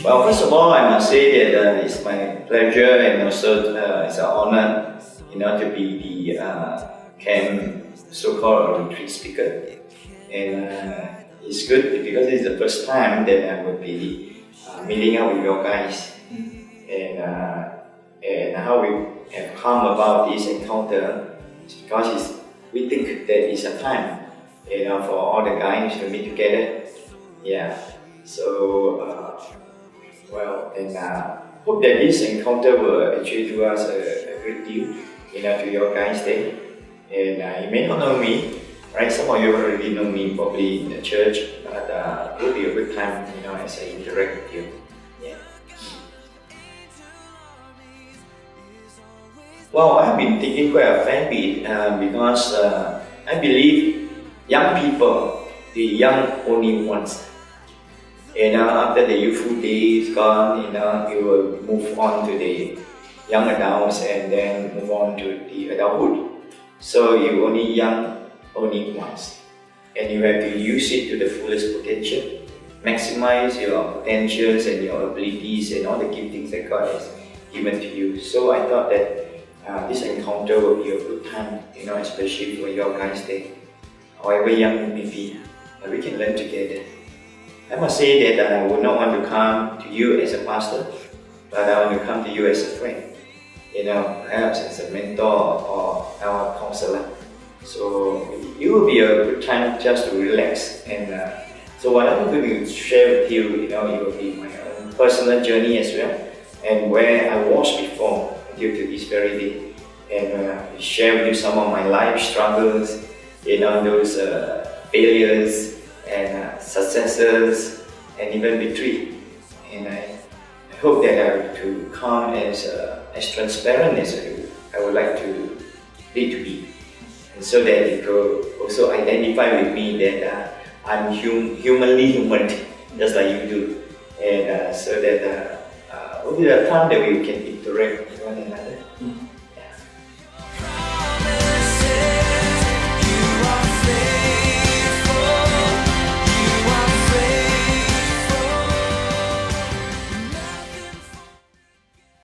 Well, first of all, I must say that it's my pleasure and also it's an honor, to be the camp so-called retreat speaker. And it's good because it's the first time that I will be meeting up with you guys, and how we have come about this encounter because we think that it's a time, for all the guys to meet together. Yeah. So, hope that this encounter will actually do us a great deal, to your guys day. And you may not know me, right? Some of you already know me probably in the church, but it will be a good time, as I interact with you. Yeah. Well, I've been thinking quite a fair bit because I believe young people, the young only ones. After the youthful days gone, you will move on to the young adults and then move on to the adulthood. So you only young only once, and you have to use it to the fullest potential, maximize your potentials and your abilities and all the giftings that God has given to you. So I thought that this encounter will be a good time, especially for your guys day, however young you may be, we can learn together. I must say that I would not want to come to you as a pastor, but I want to come to you as a friend, perhaps as a mentor or our counselor. So it will be a good time just to relax. And so what I'm going to share with you, it will be my own personal journey as well, and where I was before until to this very day, and share with you some of my life struggles, those failures and successes and even victory. And I hope that I will to come as transparent as I would like to be, and so that you could also identify with me that I'm humanly human, just like you do, and so that will be the time that we can interact